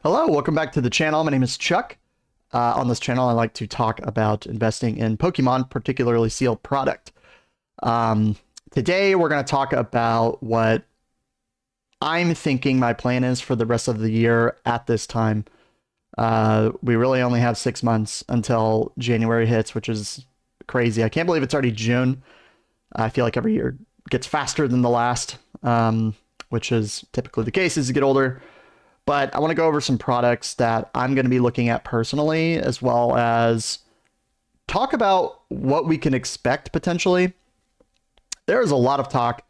Hello, welcome back to the channel. My name is Chuck. On this channel, I like to talk about investing in Pokemon, particularly sealed product. Today, we're going to talk about what I'm thinking my plan is for the rest of the year at this time. We really only have 6 months until January hits, which is crazy. I can't believe it's already June. I feel like every year gets faster than the last, which is typically the case as you get older. But I want to go over some products that I'm going to be looking at personally, as well as talk about what we can expect potentially. There is a lot of talk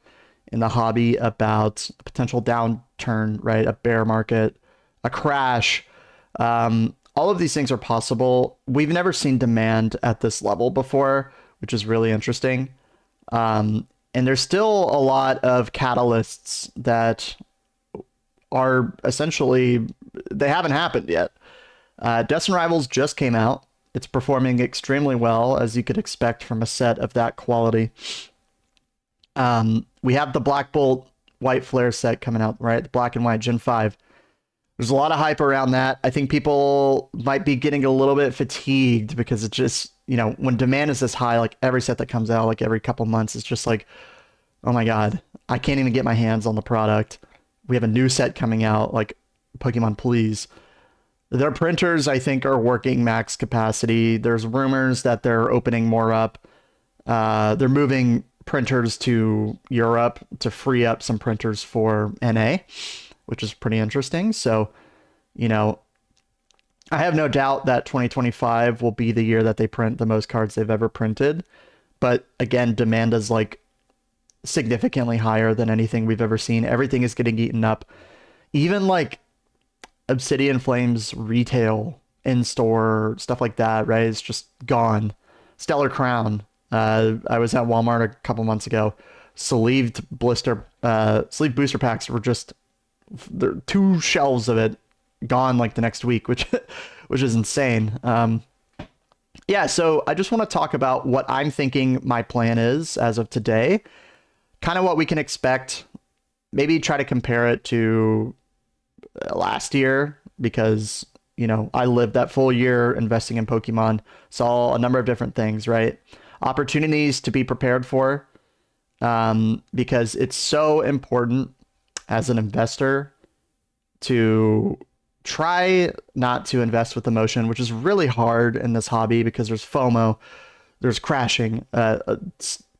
in the hobby about a potential downturn, right? A bear market, a crash. All of these things are possible. We've never seen demand at this level before, which is really interesting. And there's still a lot of catalysts that are essentially, they haven't happened yet. Destined Rivals just came out. It's performing extremely well, as you could expect from a set of that quality. We have the Black Bolt White Flare set coming out, right? The Black and White Gen 5. There's a lot of hype around that. I think people might be getting a little bit fatigued because it's just, you know, when demand is this high, like every set that comes out, like every couple months, it's just like, oh my God, I can't even get my hands on the product. We have a new set coming out, like Pokemon, please. Their printers, I think, are working max capacity. There's rumors that they're opening more up. They're moving printers to Europe to free up some printers for NA, which is pretty interesting. So, you know, I have no doubt that 2025 will be the year that they print the most cards they've ever printed. But again, demand is like significantly higher than anything we've ever seen. Everything is getting eaten up. Even like Obsidian Flames retail, in-store, stuff like that, right? It's just gone. Stellar Crown. I was at Walmart a couple months ago. Sleeved sleeve booster packs were just, there 2 shelves of it gone like the next week, which is insane. Yeah, so I just want to talk about what I'm thinking my plan is as of today. Kind of what we can expect, maybe try to compare it to last year, because, you know, I lived that full year investing in Pokemon, saw a number of different things, right? Opportunities to be prepared for, because it's so important as an investor to try not to invest with emotion, which is really hard in this hobby because there's FOMO, there's crashing,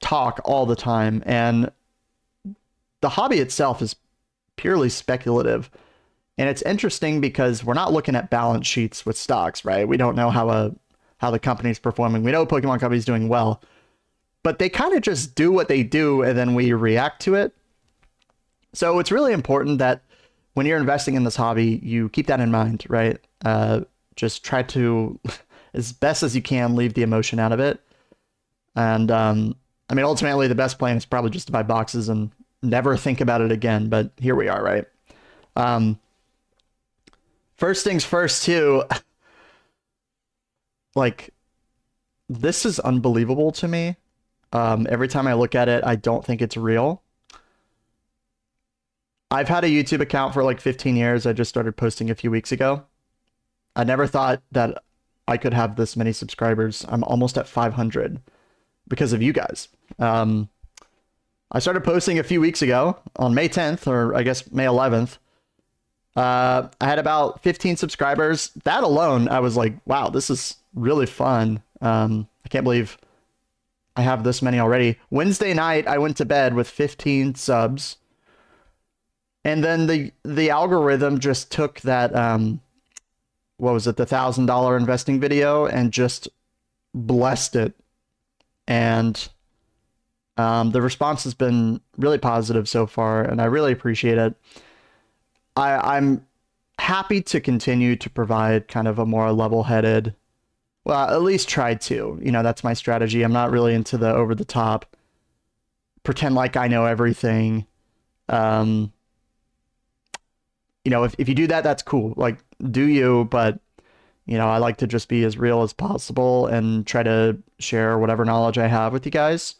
talk all the time, and the hobby itself is purely speculative. And it's interesting because we're not looking at balance sheets with stocks, right? We don't know how the company's performing. We know Pokemon Company's doing well, but they kind of just do what they do and then we react to it. So it's really important that when you're investing in this hobby, you keep that in mind, right? Just try to, as best as you can, leave the emotion out of it. And I mean, ultimately, the best plan is probably just to buy boxes and never think about it again. But here we are, right? First things first, too. Like, this is unbelievable to me. Every time I look at it, I don't think it's real. I've had a YouTube account for like 15 years. I just started posting a few weeks ago. I never thought that I could have this many subscribers. I'm almost at 500 because of you guys. I started posting a few weeks ago on May 10th, or I guess May 11th. I had about 15 subscribers. That alone, I was like, wow, this is really fun. I can't believe I have this many already. Wednesday night, I went to bed with 15 subs. And then the algorithm just took that, what was it, the $1,000 investing video and just blessed it. And the response has been really positive so far, and I really appreciate it. I'm happy to continue to provide kind of a more level-headed, well, at least try to. You know, that's my strategy. I'm not really into the over-the-top, pretend like I know everything. You know, if you do that, that's cool. Like, do you, but, you know, I like to just be as real as possible and try to share whatever knowledge I have with you guys,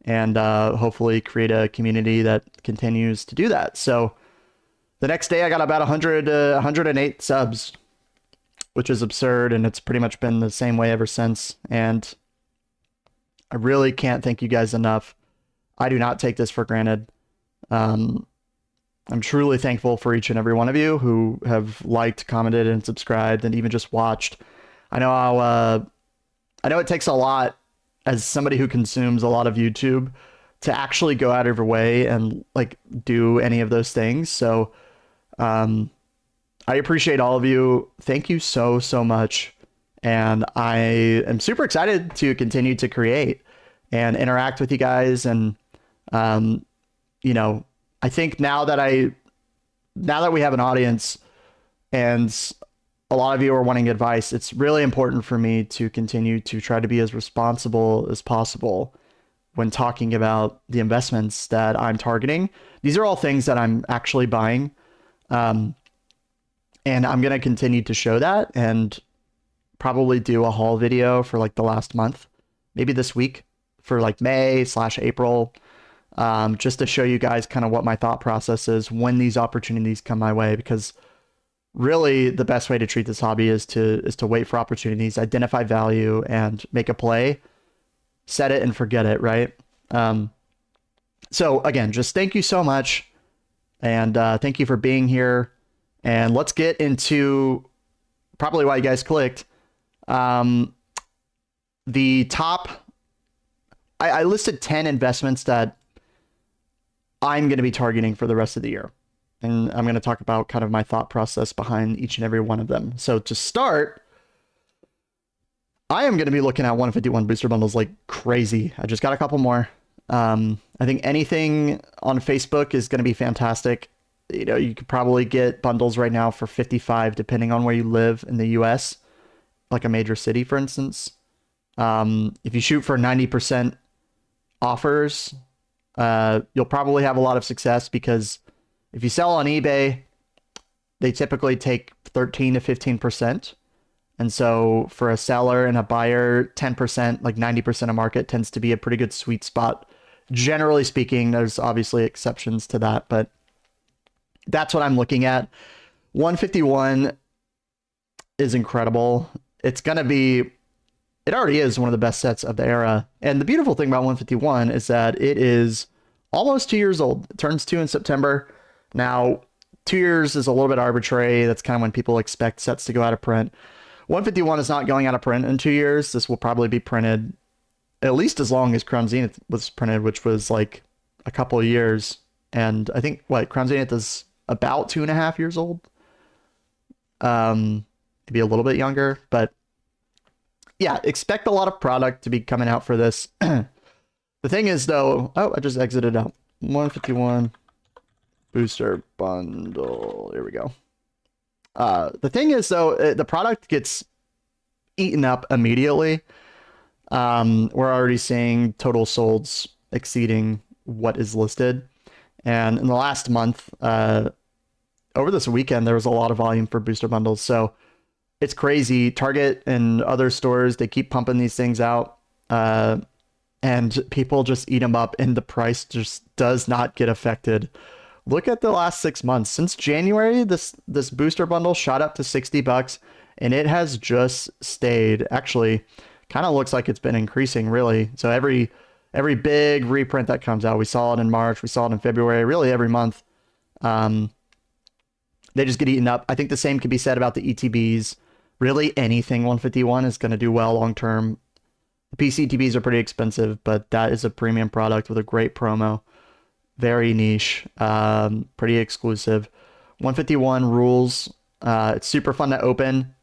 and hopefully create a community that continues to do that. So The next day I got about 108 subs, which is absurd, and it's pretty much been the same way ever since. And I really can't thank you guys enough. I do not take this for granted. I'm truly thankful for each and every one of you who have liked, commented, and subscribed, and even just watched. I know it takes a lot as somebody who consumes a lot of YouTube to actually go out of your way and like do any of those things. So I appreciate all of you. Thank you so, so much. And I am super excited to continue to create and interact with you guys. And, you know, I think now that we have an audience and a lot of you are wanting advice, it's really important for me to continue to try to be as responsible as possible when talking about the investments that I'm targeting. These are all things that I'm actually buying. And I'm going to continue to show that and probably do a haul video for like the last month, maybe this week for like May/April, just to show you guys kind of what my thought process is when these opportunities come my way, because really the best way to treat this hobby is to wait for opportunities, identify value, and make a play, set it and forget it, right? So again, just thank you so much. And thank you for being here. And let's get into probably why you guys clicked. The top, I listed 10 investments that I'm going to be targeting for the rest of the year. And I'm going to talk about kind of my thought process behind each and every one of them. So to start, I am going to be looking at 151 booster bundles like crazy. I just got a couple more. I think anything on Facebook is going to be fantastic. You know, you could probably get bundles right now for 55, depending on where you live in the US, like a major city, for instance. If you shoot for 90% offers, you'll probably have a lot of success, because if you sell on eBay, they typically take 13 to 15%. And so for a seller and a buyer, 10%, like 90% of market tends to be a pretty good sweet spot. Generally speaking, there's obviously exceptions to that, but that's what I'm looking at. 151 is incredible. It's going to be, it already is one of the best sets of the era. And the beautiful thing about 151 is that it is almost 2 years old. It turns 2 in September. Now, 2 years is a little bit arbitrary. That's kind of when people expect sets to go out of print. 151 is not going out of print in 2 years. This will probably be printed at least as long as Crown Zenith was printed, which was like a couple of years. And I think Crown Zenith is about 2.5 years old. Maybe a little bit younger, but yeah, expect a lot of product to be coming out for this. The thing is though, oh, I just exited out. 151 booster bundle. Here we go. The thing is though, the product gets eaten up immediately. We're already seeing total solds exceeding what is listed. And in the last month, over this weekend, there was a lot of volume for booster bundles. So it's crazy. Target and other stores, they keep pumping these things out. And people just eat them up, and the price just does not get affected. Look at the last 6 months. Since January, this booster bundle shot up to $60, and it has just stayed. Actually, kind of looks like it's been increasing, really. So every big reprint that comes out, we saw it in March, we saw it in February, really every month. They just get eaten up. I think the same can be said about the ETBs. Really, anything 151 is going to do well long term. The PC ETBs are pretty expensive, but that is a premium product with a great promo. Very niche, pretty exclusive. 151 rules. It's super fun to open.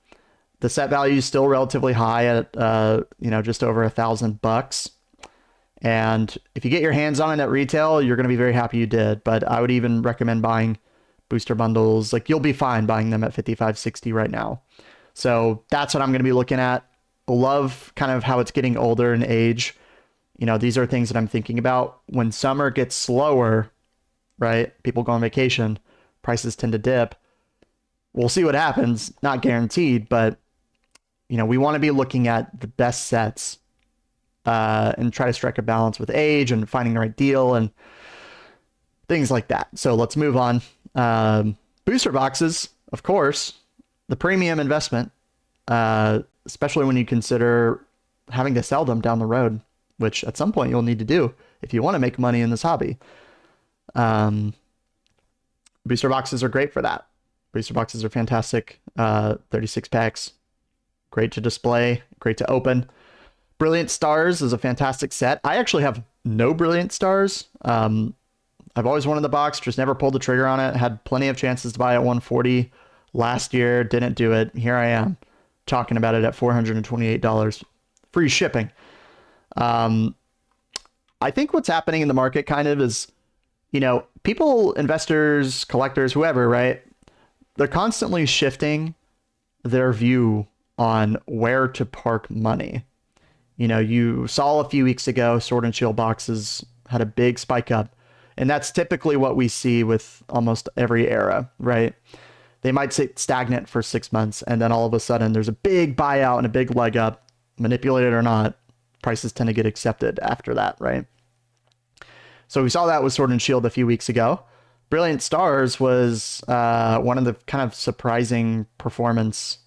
The set value is still relatively high at just over $1,000. And if you get your hands on it at retail, you're going to be very happy you did. But I would even recommend buying booster bundles. Like, you'll be fine buying them at 55, 60 right now. So that's what I'm going to be looking at. Love kind of how it's getting older in age. You know, these are things that I'm thinking about. When summer gets slower, right? People go on vacation, prices tend to dip. We'll see what happens. Not guaranteed, but you know, we want to be looking at the best sets and try to strike a balance with age and finding the right deal and things like that. So let's move on. Booster boxes, of course, the premium investment, especially when you consider having to sell them down the road, which at some point you'll need to do if you want to make money in this hobby. Booster boxes are great for that. Booster boxes are fantastic. 36 packs, great to display, great to open. Brilliant Stars is a fantastic set. I actually have no Brilliant Stars. I've always wanted the box, just never pulled the trigger on it. Had plenty of chances to buy at 140 last year, didn't do it. Here I am talking about it at $428, free shipping. I think what's happening in the market kind of is, you know, people, investors, collectors, whoever, right? They're constantly shifting their view on where to park money. You know, you saw a few weeks ago, Sword and Shield boxes had a big spike up. And that's typically what we see with almost every era, right? They might sit stagnant for 6 months, and then all of a sudden there's a big buyout and a big leg up. Manipulated or not, prices tend to get accepted after that, right? So we saw that with Sword and Shield a few weeks ago. Brilliant Stars was one of the kind of surprising performance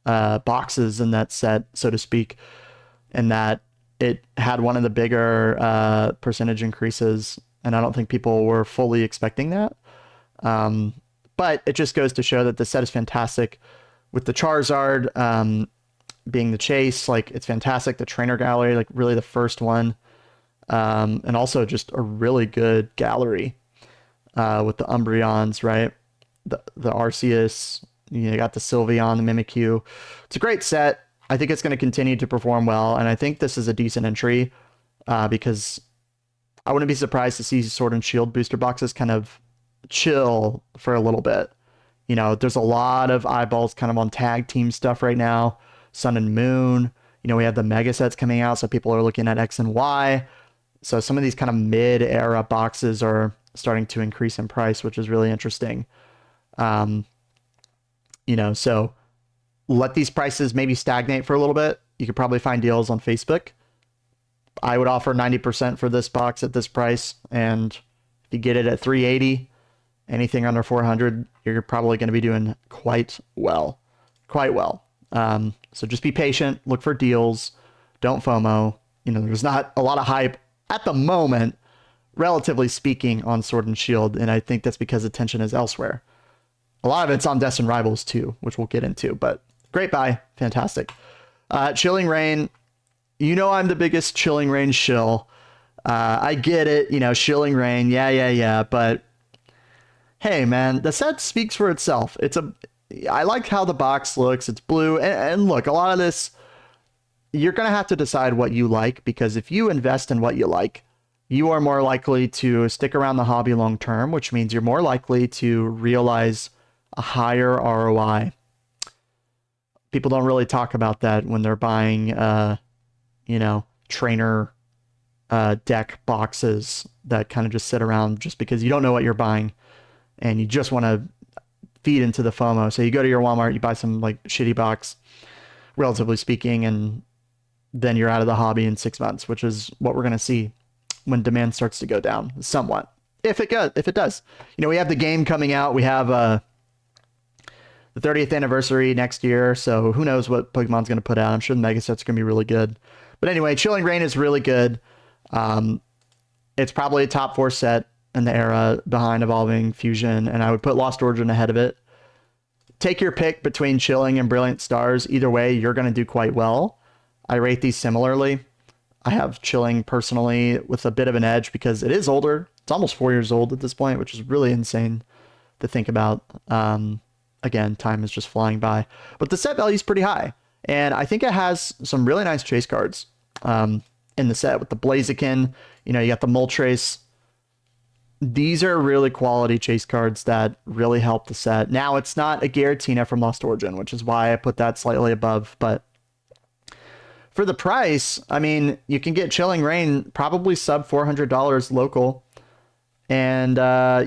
boxes in that set, so to speak, in that it had one of the bigger percentage increases, and I don't think people were fully expecting that. But it just goes to show that the set is fantastic. With the Charizard being the chase, like, it's fantastic. The trainer gallery, like, really the first one. And also just a really good gallery with the Umbreons, right? The Arceus, you got the Sylveon, the Mimikyu. It's a great set. I think it's going to continue to perform well, and I think this is a decent entry because I wouldn't be surprised to see Sword and Shield booster boxes kind of chill for a little bit. You know, there's a lot of eyeballs kind of on tag team stuff right now. Sun and Moon. You know, we have the mega sets coming out, so people are looking at X and Y. So some of these kind of mid-era boxes are starting to increase in price, which is really interesting. You know, so let these prices maybe stagnate for a little bit. You could probably find deals on Facebook. I would offer 90% for this box at this price, and if you get it at 380, anything under 400, you're probably going to be doing quite well. Quite well. So just be patient, look for deals, don't FOMO. You know, there's not a lot of hype at the moment, relatively speaking, on Sword and Shield, and I think that's because attention is elsewhere. A lot of it's on Destined Rivals too, which we'll get into, but great buy, fantastic. Chilling Reign, you know I'm the biggest Chilling Reign shill. I get it, you know, Chilling Reign, yeah, but hey man, the set speaks for itself. I like how the box looks, it's blue, and look, a lot of this, you're going to have to decide what you like, because if you invest in what you like, you are more likely to stick around the hobby long term, which means you're more likely to realize a higher ROI. People don't really talk about that when they're buying, you know, trainer deck boxes that kind of just sit around just because you don't know what you're buying and you just want to feed into the FOMO. So you go to your Walmart, you buy some like shitty box, relatively speaking, and then you're out of the hobby in 6 months, which is what we're going to see when demand starts to go down somewhat. If it does. You know, we have the game coming out. We have the 30th anniversary next year, so who knows what Pokemon's going to put out. I'm sure the mega sets are going to be really good. But anyway, Chilling Reign is really good. It's probably a top 4 set in the era behind Evolving, Fusion, and I would put Lost Origin ahead of it. Take your pick between Chilling and Brilliant Stars. Either way, you're going to do quite well. I rate these similarly. I have Chilling personally with a bit of an edge because it is older. It's almost 4 years old at this point, which is really insane to think about. Again, time is just flying by. But the set value is pretty high. And I think it has some really nice chase cards in the set with the Blaziken. You know, you got the Moltres. These are really quality chase cards that really help the set. Now, it's not a Giratina from Lost Origin, which is why I put that slightly above. But for the price, I mean, you can get Chilling Reign probably sub $400 local. And,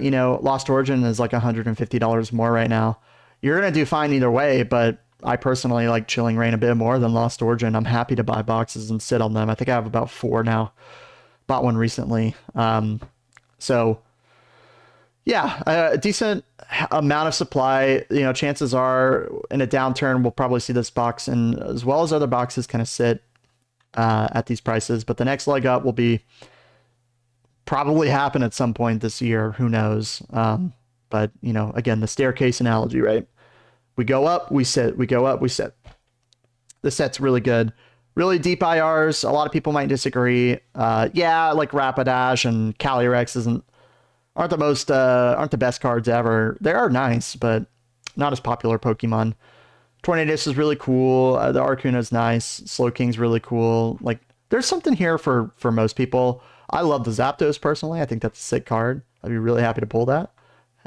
you know, Lost Origin is like $150 more right now. You're going to do fine either way, but I personally like Chilling Reign a bit more than Lost Origin. I'm happy to buy boxes and sit on them. I think I have about 4 now. Bought one recently. So, Yeah, a decent amount of supply. You know, chances are in a downturn we'll probably see this box, and as well as other boxes, kind of sit at these prices. But the next leg up will be probably happen at some point this year. Who knows? But you know, again, the staircase analogy, right? We go up, we sit. We go up, we sit. The set's really good. Really deep IRs. A lot of people might disagree. Yeah, like Rapidash and Calyrex aren't the best cards ever. They are nice, but not as popular Pokemon. Tornadus is really cool. The Arcuna is nice. Slowking's really cool. Like, there's something here for most people. I love the Zapdos personally. I think that's a sick card. I'd be really happy to pull that.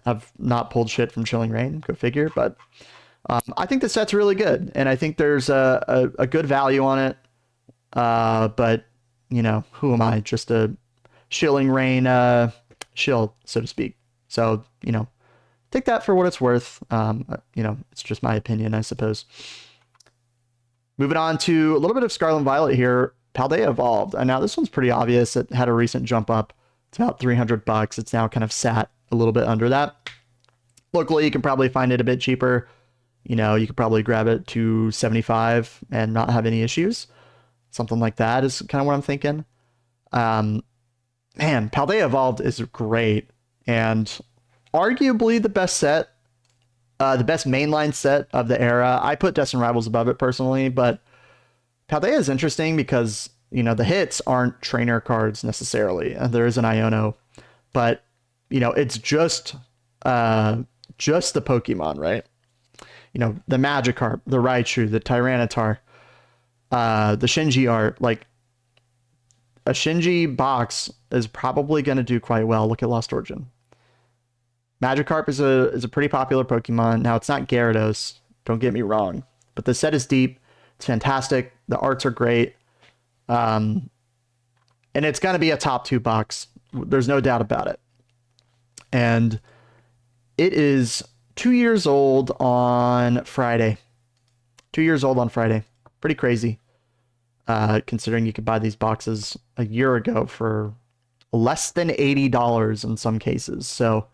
I've not pulled shit from Chilling Reign, go figure, but I think the set's really good, and I think there's a good value on it. But, you know, who am I? Just a Chilling Reign shill, so to speak. So, you know, take that for what it's worth. You know, it's just my opinion, I suppose. Moving on to a little bit of Scarlet and Violet here. Paldea Evolved. And now this one's pretty obvious. It had a recent jump up. It's about $300. It's now kind of sat a little bit under that. Locally, you can probably find it a bit cheaper. You know, you could probably grab it to 75 and not have any issues. Something like that is kind of what I'm thinking. Man, Paldea Evolved is great and arguably the best set, the best mainline set of the era. I put Destined Rivals above it personally, but Paldea is interesting because, you know, the hits aren't trainer cards necessarily. There is an Iono, but, you know, it's just the Pokemon, right? You know, the Magikarp, the Raichu, the Tyranitar, the Shinji art. Like, a Shinji box is probably going to do quite well. Look at Lost Origin. Magikarp is a pretty popular Pokemon. Now, it's not Gyarados, don't get me wrong, but the set is deep. It's fantastic. The arts are great. And it's going to be a top 2 box. There's no doubt about it. And it is 2 years old on Friday. 2 years old on Friday. Pretty crazy. Considering you could buy these boxes a year ago for less than $80 in some cases. So,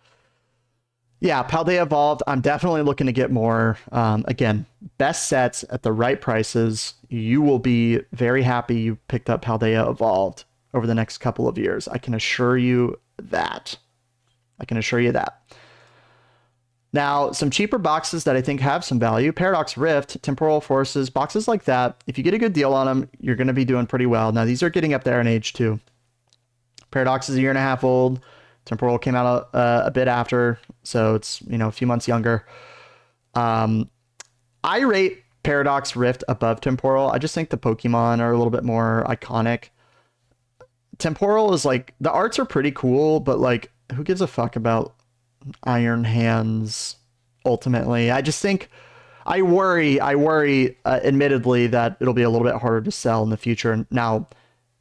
yeah, Paldea Evolved. I'm definitely looking to get more. Again, best sets at the right prices. You will be very happy you picked up Paldea Evolved over the next couple of years. I can assure you that. I can assure you that. Now, some cheaper boxes that I think have some value. Paradox Rift, Temporal Forces, boxes like that. If you get a good deal on them, you're going to be doing pretty well. Now, these are getting up there in age too. Paradox is a year and a half old. Temporal came out a bit after, so it's, you know, a few months younger. I rate Paradox Rift above Temporal. I just think the Pokemon are a little bit more iconic. Temporal is like, the arts are pretty cool, but like, who gives a fuck about Iron Hands ultimately? I just think I worry admittedly that it'll be a little bit harder to sell in the future. Now,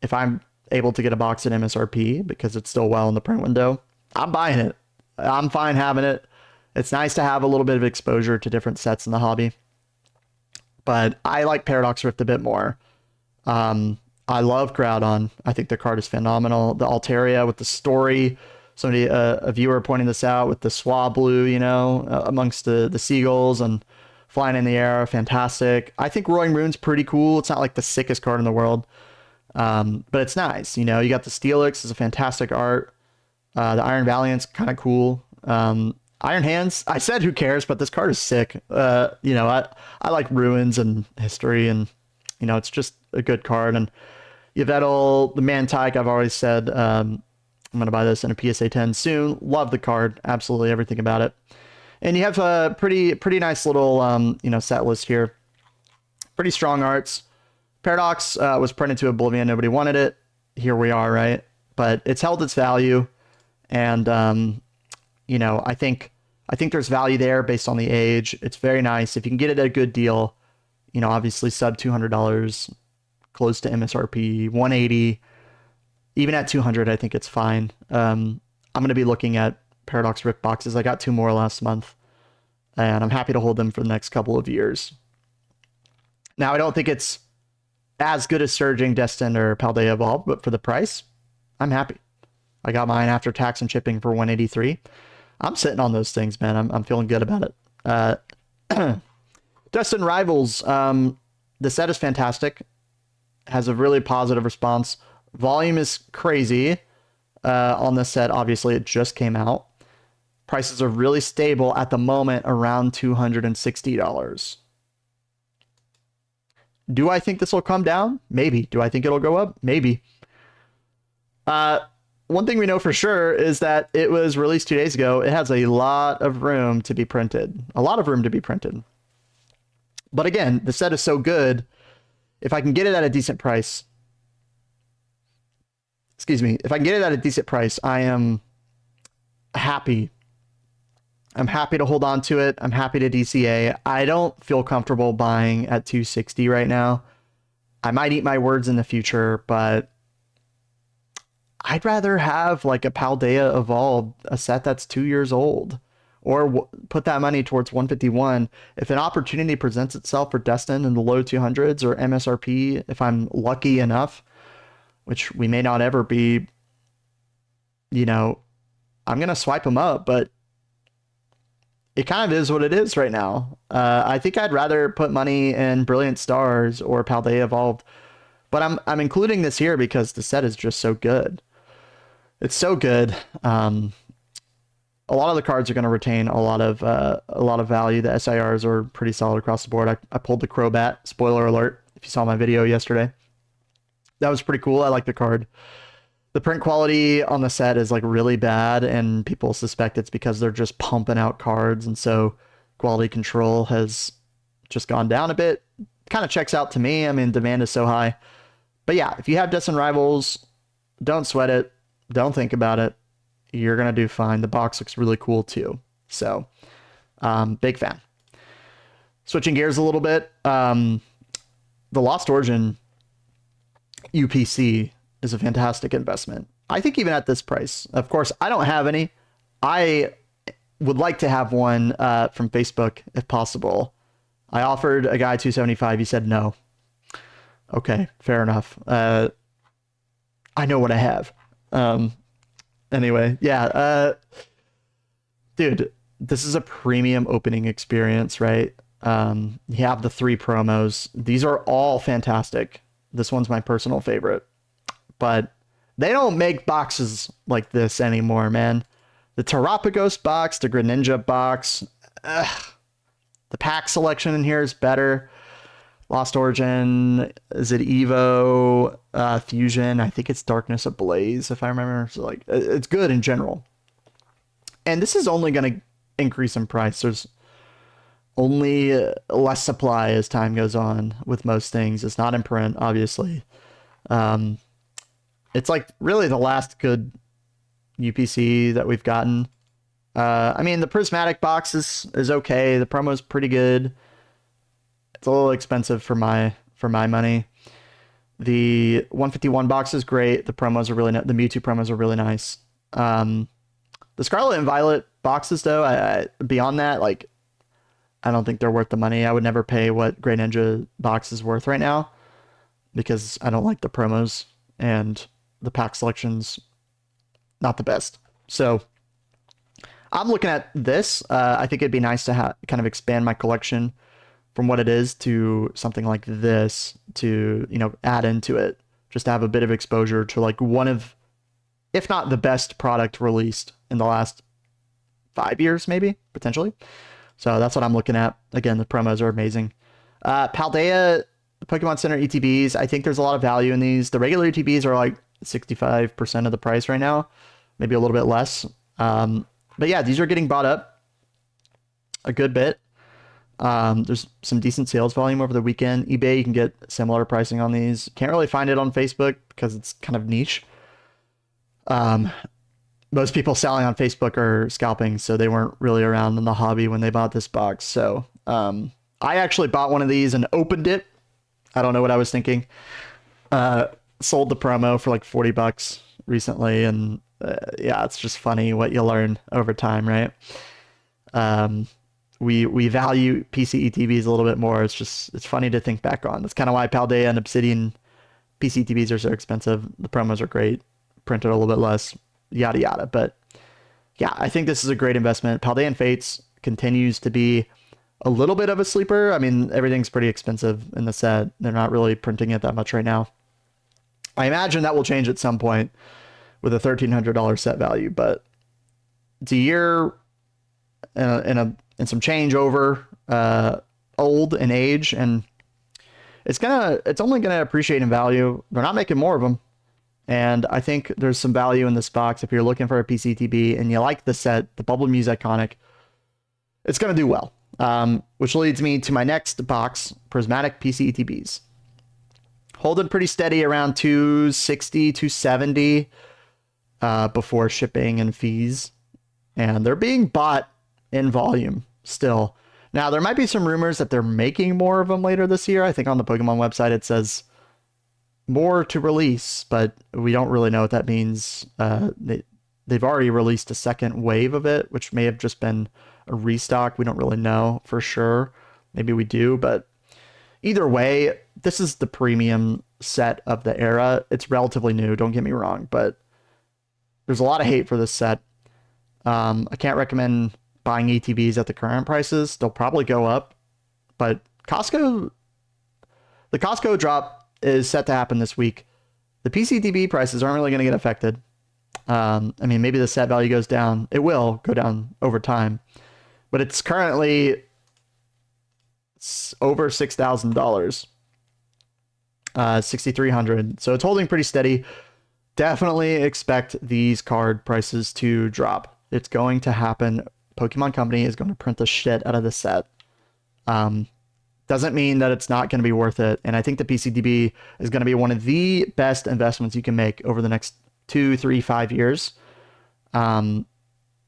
if I'm able to get a box at MSRP because it's still well in the print window, I'm buying it. I'm fine having it. It's nice to have a little bit of exposure to different sets in the hobby. But I like Paradox Rift a bit more. I love Groudon. I think the card is phenomenal. The Altaria with the story. Somebody, a viewer pointing this out with the Swablu, you know, amongst the seagulls and flying in the air. Fantastic. I think Roaring Rune's pretty cool. It's not like the sickest card in the world. But it's nice. You know, you got the Steelix is a fantastic art. The Iron Valiant's kind of cool. Iron Hands, I said who cares, but this card is sick. You know, I like Ruins and History, and, you know, it's just a good card. And Yveltal, the Mantike, I've always said, I'm going to buy this in a PSA 10 soon. Love the card. Absolutely everything about it. And you have a pretty nice little, you know, set list here. Pretty strong arts. Paradox was printed to Oblivion. Nobody wanted it. Here we are, right? But it's held its value. And, you know, I think there's value there based on the age. It's very nice. If you can get it at a good deal, you know, obviously sub $200, close to MSRP, 180, even at 200, I think it's fine. I'm going to be looking at Paradox Rift boxes. I got 2 more last month, and I'm happy to hold them for the next couple of years. Now, I don't think it's as good as Surging, Destined, or Paldea Evolved, but for the price, I'm happy. I got mine after tax and shipping for 183. I'm sitting on those things, man. I'm feeling good about it. Destined Rivals. The set is fantastic. Has a really positive response. Volume is crazy on this set. Obviously, it just came out. Prices are really stable at the moment, around $260. Do I think this will come down? Maybe. Do I think it'll go up? Maybe. One thing we know for sure is that it was released 2 days ago. It has a lot of room to be printed. A lot of room to be printed. But again, the set is so good. If I can get it at a decent price, if I can get it at a decent price, I am happy. I'm happy to hold on to it. I'm happy to DCA. I don't feel comfortable buying at 260 right now. I might eat my words in the future, but I'd rather have like a Paldea Evolved, a set that's 2 years old, or put that money towards 151. If an opportunity presents itself for Destined in the low 200s or MSRP, if I'm lucky enough, which we may not ever be, you know, I'm going to swipe them up, but it kind of is what it is right now. I think I'd rather put money in Brilliant Stars or Paldea Evolved, but I'm including this here because the set is just so good. It's so good. A lot of the cards are going to retain a lot of value. The SIRs are pretty solid across the board. I pulled the Crobat. Spoiler alert! If you saw my video yesterday, that was pretty cool. I like the card. The print quality on the set is like really bad, and people suspect it's because they're just pumping out cards, and so quality control has just gone down a bit. Kind of checks out to me. I mean, demand is so high. But yeah, if you have Destined Rivals, don't sweat it. Don't think about it. You're going to do fine. The box looks really cool too. So, big fan. Switching gears a little bit. The Lost Origin UPC is a fantastic investment. I think even at this price. Of course, I don't have any. I would like to have one from Facebook if possible. I offered a guy $275. He said no. Okay, fair enough. I know what I have. Anyway, yeah. Dude, this is a premium opening experience, right? You have the 3 promos. These are all fantastic. This one's my personal favorite. But they don't make boxes like this anymore, man. The Terapagos box, the Greninja box. The pack selection in here is better. Lost Origin, is it Evo, Fusion? I think it's Darkness Ablaze, if I remember. So like, it's good in general. And this is only going to increase in price. There's only less supply as time goes on with most things. It's not in print, obviously. It's like really the last good UPC that we've gotten. I mean, the Prismatic box is okay. The promo's pretty good. It's a little expensive for my money. The 151 box is great. The promos are really the Mewtwo promos are really nice. The Scarlet and Violet boxes, though, I beyond that, like, I don't think they're worth the money. I would never pay what Greninja box is worth right now because I don't like the promos and the pack selection's not the best. So I'm looking at this. I think it'd be nice to kind of expand my collection from what it is to something like this, to, you know, add into it, just to have a bit of exposure to like one of, if not the best product released in the last 5 years, maybe, potentially. So that's what I'm looking at. Again, the promos are amazing. Paldea, Pokemon Center ETBs, I think there's a lot of value in these. The regular ETBs are like 65% of the price right now, maybe a little bit less. But yeah, these are getting bought up a good bit. There's some decent sales volume over the weekend. eBay, you can get similar pricing on these. Can't really find it on Facebook because it's kind of niche. Most people selling on Facebook are scalping, so they weren't really around in the hobby when they bought this box. So I actually bought one of these and opened it. I don't know what I was thinking. Sold the promo for like $40 recently, and yeah, it's just funny what you learn over time, right? We value PC ETBs a little bit more. It's funny to think back on. That's kind of why Paldea and Obsidian PC ETBs are so expensive. The promos are great, printed a little bit less, yada yada. But yeah, I think this is a great investment. Paldean Fates continues to be a little bit of a sleeper. I mean, everything's pretty expensive in the set. They're not really printing it that much right now. I imagine that will change at some point with a $1,300 set value, but it's a year and some change over old in age, and it's only gonna appreciate in value. They're not making more of them, and I think there's some value in this box if you're looking for a PCTB and you like the set. The Bubble Muse iconic, it's gonna do well. Which leads me to my next box, Prismatic PCTBs. Holding pretty steady around 260, 270 before shipping and fees, and they're being bought in volume still. Now, there might be some rumors that they're making more of them later this year. I think on the Pokemon website it says more to release, but we don't really know what that means. They've already released a second wave of it, which may have just been a restock. We don't really know for sure. Maybe we do, but either way, this is the premium set of the era. It's relatively new, don't get me wrong, but there's a lot of hate for this set. I can't recommend buying ETBs at the current prices. They'll probably go up, but the Costco drop is set to happen this week. The PCTB prices aren't really going to get affected. I mean, maybe the set value goes down. It will go down over time, but it's currently over $6,000, $6,300. So it's holding pretty steady. Definitely expect these card prices to drop. It's going to happen. Pokemon Company is going to print the shit out of the set. Doesn't mean that it's not going to be worth it. And I think the PCTB is going to be one of the best investments you can make over the next 2, 3, 5 years.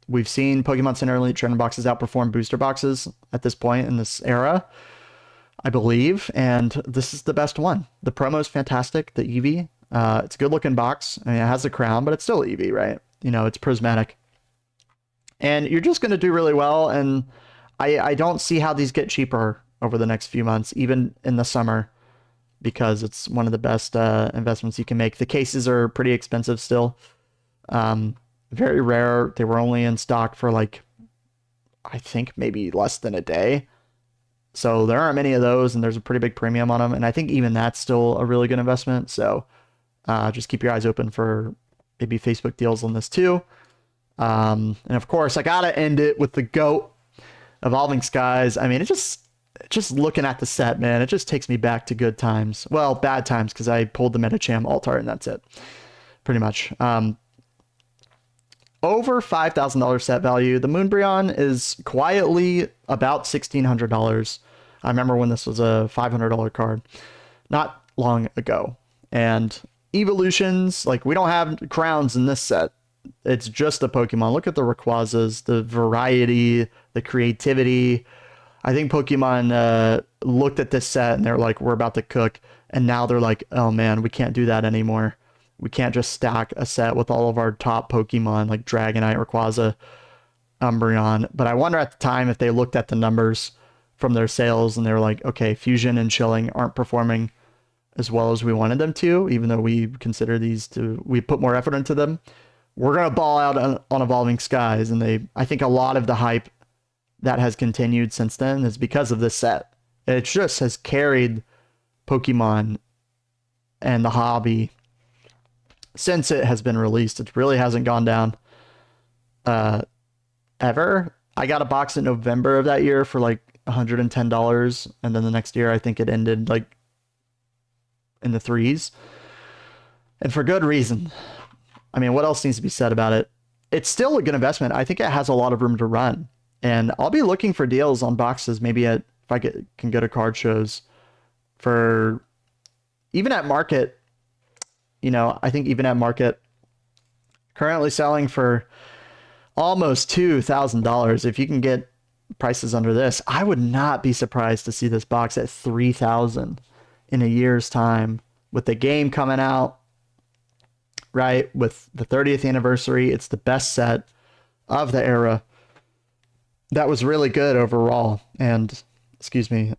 We've seen Pokemon Center Elite Trainer boxes outperform booster boxes at this point in this era, I believe, and this is the best one. The promo is fantastic. The Eevee, it's a good looking box. I mean, it has a crown, but it's still Eevee, right? You know, it's prismatic, and you're just going to do really well. And I don't see how these get cheaper over the next few months, even in the summer, because it's one of the best investments you can make. The cases are pretty expensive still. Very rare. They were only in stock for like, I think maybe less than a day. So there aren't many of those, and there's a pretty big premium on them. And I think even that's still a really good investment. So just keep your eyes open for maybe Facebook deals on this too. And of course, I gotta end it with the GOAT, Evolving Skies. I mean, it just looking at the set, man, it just takes me back to good times. Well, bad times, because I pulled the Metacham Altar and that's it. Pretty much. Over $5,000 set value. The Moonbryon is quietly about $1,600. I remember when this was a $500 card not long ago. And evolutions, like, we don't have crowns in this set. It's just a Pokemon. Look at the Rayquazas, the variety, the creativity. I think Pokemon looked at this set and they're like, we're about to cook. And now they're like, oh man, we can't do that anymore. We can't just stack a set with all of our top Pokemon like Dragonite, Rayquaza, Umbreon. But I wonder at the time if they looked at the numbers from their sales and they were like, okay, Fusion and Chilling aren't performing as well as we wanted them to, even though we consider we put more effort into them. We're going to ball out on Evolving Skies. And I think a lot of the hype that has continued since then is because of this set. It just has carried Pokemon and the hobby since it has been released. It really hasn't gone down ever. I got a box in November of that year for like $110, and then the next year I think it ended like in the threes, and for good reason. I mean, what else needs to be said about it? It's still a good investment. I think it has a lot of room to run, and I'll be looking for deals on boxes maybe if I can go to card shows for even at market. You know, I think even at market, currently selling for almost $2,000. If you can get prices under this, I would not be surprised to see this box at $3,000 in a year's time, with the game coming out, right? With the 30th anniversary, it's the best set of the era. That was really good overall. And excuse me,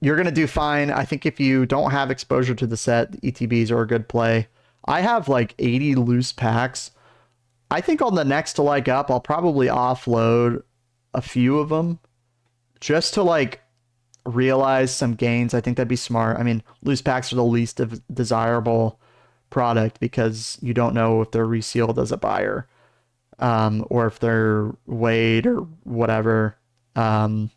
you're going to do fine. I think if you don't have exposure to the set, the ETBs are a good play. I have like 80 loose packs I think on the next leg up, I'll probably offload a few of them just to like realize some gains. I think that'd be smart. I mean, loose packs are the least of desirable product because you don't know if they're resealed as a buyer, or if they're weighed or whatever. There's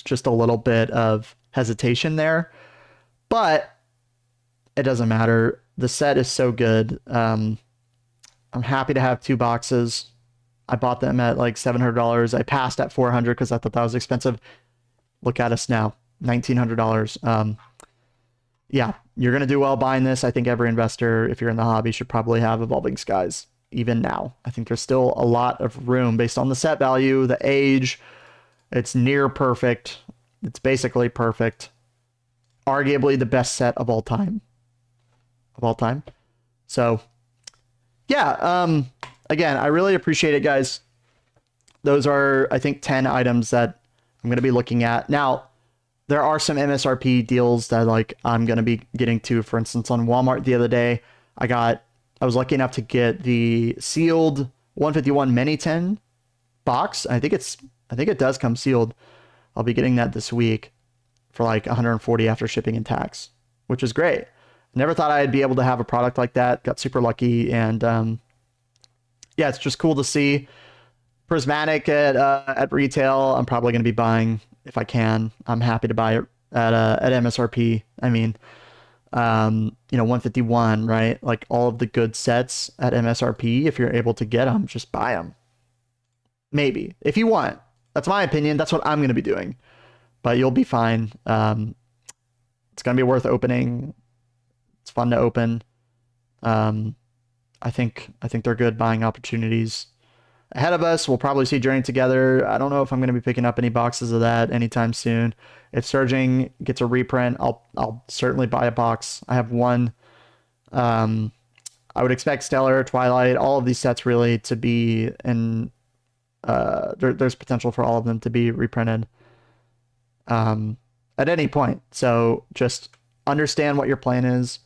just a little bit of hesitation there, but it doesn't matter. The set is so good. I'm happy to have 2 boxes. I bought them at like $700. I passed at $400 because I thought that was expensive. Look at us now, $1,900. Yeah, you're going to do well buying this. I think every investor, if you're in the hobby, should probably have Evolving Skies even now. I think there's still a lot of room based on the set value, the age. It's near perfect. It's basically perfect. Arguably the best set of all time. So, yeah, again, I really appreciate it, guys. Those are, I think, 10 items that I'm going to be looking at. Now, there are some MSRP deals that like I'm going to be getting to. For instance, on Walmart the other day, I was lucky enough to get the sealed 151 Mini 10 box. I think it does come sealed. I'll be getting that this week for like 140 after shipping and tax, which is great. Never thought I'd be able to have a product like that. Got super lucky, and yeah, it's just cool to see. Prismatic at retail, I'm probably going to be buying if I can. I'm happy to buy it at MSRP. I mean, 151, right? Like all of the good sets at MSRP, if you're able to get them, just buy them. Maybe if you want. That's my opinion. That's what I'm going to be doing. But you'll be fine. It's going to be worth opening. It's fun to open. I think they're good buying opportunities ahead of us. We'll probably see Journey Together. I don't know if I'm going to be picking up any boxes of that anytime soon. If Surging gets a reprint, I'll certainly buy a box. I have one. I would expect Stellar, Twilight, all of these sets really to be in. There's potential for all of them to be reprinted at any point. So just understand what your plan is.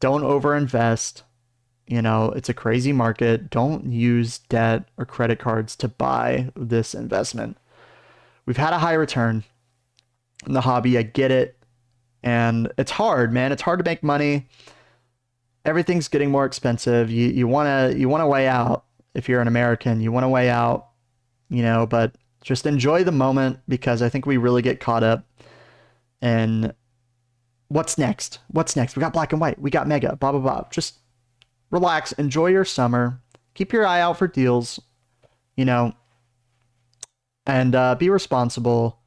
Don't overinvest. It's a crazy market. Don't use debt or credit cards to buy this investment. We've had a high return in the hobby. I get it. And it's hard, man. It's hard to make money. Everything's getting more expensive. You want to weigh out. If you're an American, you want to weigh out, but just enjoy the moment, because I think we really get caught up in what's next. What's next? We got Black and White. We got Mega, blah, blah, blah. Just relax, enjoy your summer, keep your eye out for deals, and be responsible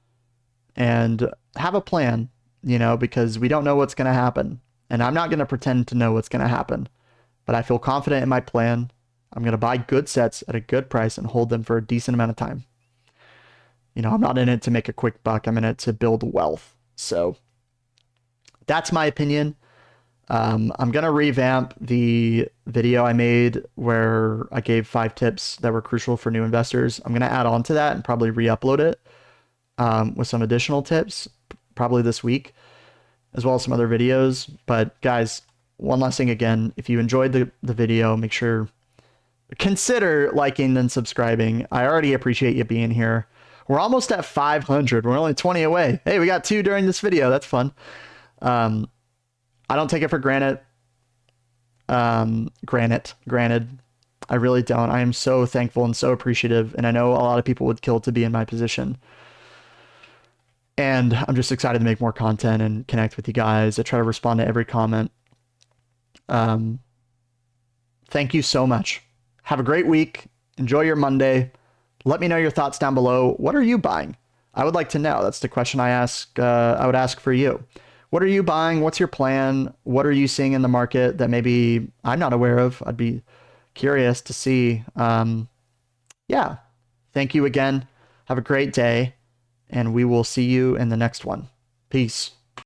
and have a plan, because we don't know what's going to happen. And I'm not going to pretend to know what's going to happen, but I feel confident in my plan. I'm going to buy good sets at a good price and hold them for a decent amount of time. I'm not in it to make a quick buck. I'm in it to build wealth. So that's my opinion. I'm going to revamp the video I made where I gave 5 tips that were crucial for new investors. I'm going to add on to that and probably re-upload it with some additional tips, probably this week, as well as some other videos. But guys, one last thing again, if you enjoyed the video, make sure, consider liking and subscribing. I already appreciate you being here. We're almost at 500. We're only 20 away. Hey, we got 2 during this video. That's fun. I don't take it for granted. Granted. I really don't. I am so thankful and so appreciative. And I know a lot of people would kill to be in my position. And I'm just excited to make more content and connect with you guys. I try to respond to every comment. Thank you so much. Have a great week. Enjoy your Monday. Let me know your thoughts down below. What are you buying? I would like to know. That's the question I would ask for you. What are you buying? What's your plan? What are you seeing in the market that maybe I'm not aware of? I'd be curious to see. Yeah. Thank you again. Have a great day, and we will see you in the next one. Peace.